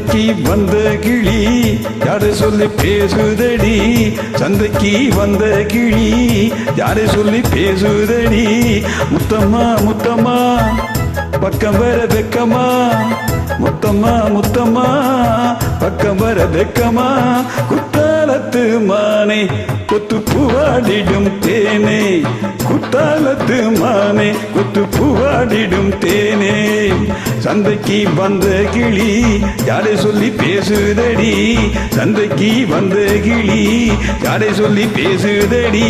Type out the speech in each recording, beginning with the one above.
சந்தைக்கு வந்த கிளி யாரை சொல்லி பேசுதடி சந்தைக்கு வந்த கிளி யாரை சொல்லி பேசுதடி முத்தம்மா முத்தம்மா பக்கம் வர வெக்கமா முத்தம்மா முத்தம்மா பக்கம் வர வெக்கமா குத்தாலத்து மானே கொத்து பூவாடிடும் தேனே குத்தாலத்து மானே கொத்து பூவாடிடும் தேனே சந்தைக்கு வந்த கிளி யாரை சொல்லி பேசுதடி சந்தைக்கு வந்த கிளி யாரை சொல்லி பேசுதடி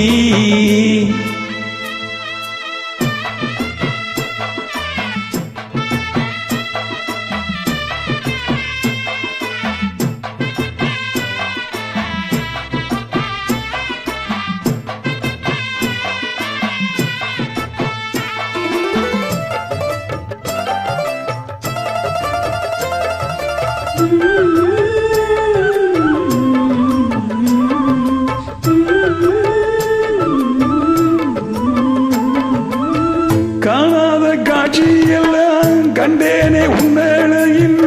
காணாத காட்சியெல்லாம் கண்டேனே உன்னழையில்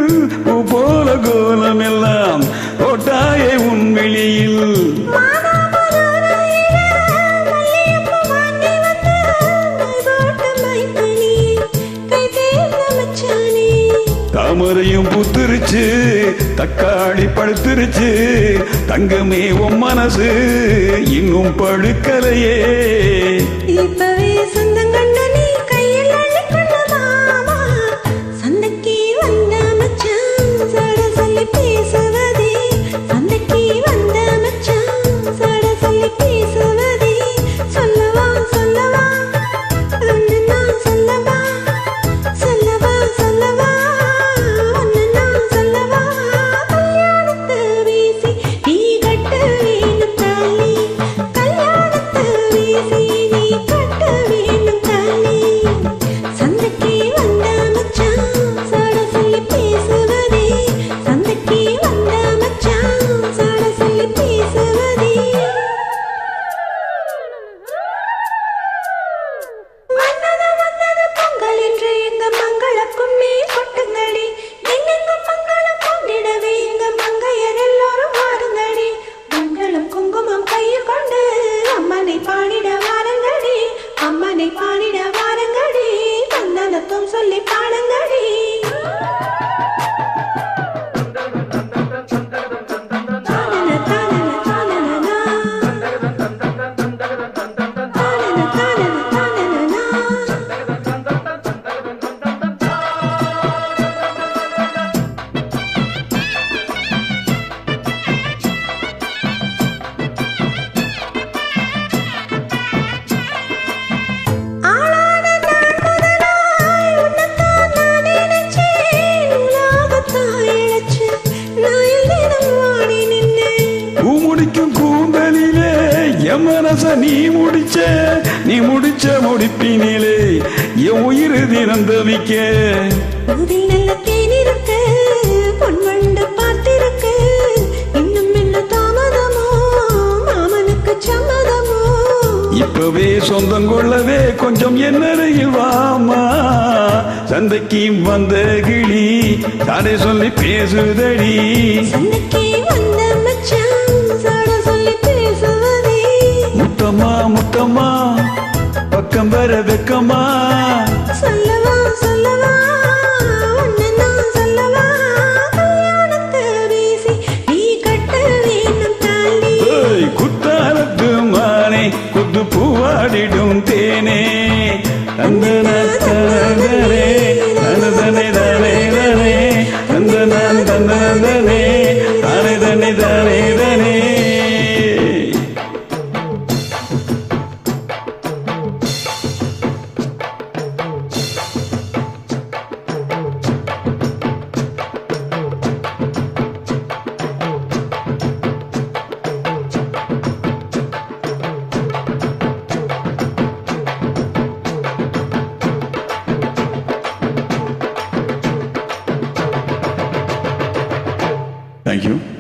போல கோலம் எல்லாம் போட்டாயே உன் வெளியில் தாமரையும் புத்துருச்சு தக்காளி பழுத்துருச்சு தங்கமே உன் மனசு இன்னும் பழுக்கலையே இப்பவே சொந்தம் கண்ட நீ கையில் அள்ளிக்கொள்ள மாமா சந்தைக்கு வந்த மச்சான் சட சொல்லி பேசுவதே சந்தைக்கு வந்த மச்சான் சட சொல்லி பேசுவதே சொல்லவா சொல்லவா ஒன்னு நான் சொல்லவா சொல்லவா சொல்லவா ஒன்னு நான் சொல்லவா கல்யாணத்து வீசி நீ கட்ட வேணும் தாலி கல்யாணத்து வீசி நீ கட்ட வேணும் தாலி சந்தைக்கு வந்த மச்சான் சட சொல்லி பேசுவதே சந்தைக்கு வந்த மச்சான் சட சொல்லி பேசுவதே வந்தது பொங்கல் என்று எங்க மங்கள கும்மி கொட்டுங்கடி எங்கெங்கும் மங்களம் பொங்கிடவே எங்க மங்கையர் எல்லாரும் வாருங்கடி மங்களம் குங்குமம் கையில் கொண்டு அம்மனை பாடிட வாருங்கடி அம்மனை பாடிட வாருங்கடி தந்தனத்தும் சொல்லி பாடுங்கடி தானன தானன தானனனா தானன தானன தானனனா ஆளான நாள் முதலாய் உன்னைத்தான் நான் நினைச்சேன் உலகத்தாய் இழைச்சு நான் தினம் வாடி நின்னேன் பூ முடிக்கும் கூந்தலிலே என் மனச நீ முடிச்ச முடிப்பினிலே என் உயிர் தினம் தவிக்க ஊதில் நல்ல தேன் இருக்கு பொன்வண்டு பார்த்திருக்கு இன்னும் என்ன தாமதமோ மாமனுக்கு சம்மதமோ இப்பவே சொந்தம் கொள்ளவே கொஞ்சம் என்னறையில் வாமா சந்தைக்கு வந்த கிளி யாரை சொல்லி பேசுதடி சந்தைக்கு வந்த மச்சான் சட சொல்லி பேசுவதே முத்தம்மா முத்தம்மா பக்கம் வர வெக்கமா சொல்லவா சொல்லவா ஒன்னு நான் சொல்லவா கல்யாணத்து வீசி நீ கட்ட வேணும் தாலி ஏய், குத்தாலத்து மானே குத்து பூவாடிடும் தேனே தந்தன தனதனே தனதனே தனே தனே தந்தன தனதனே தானே தனே தானே தனே Thank you.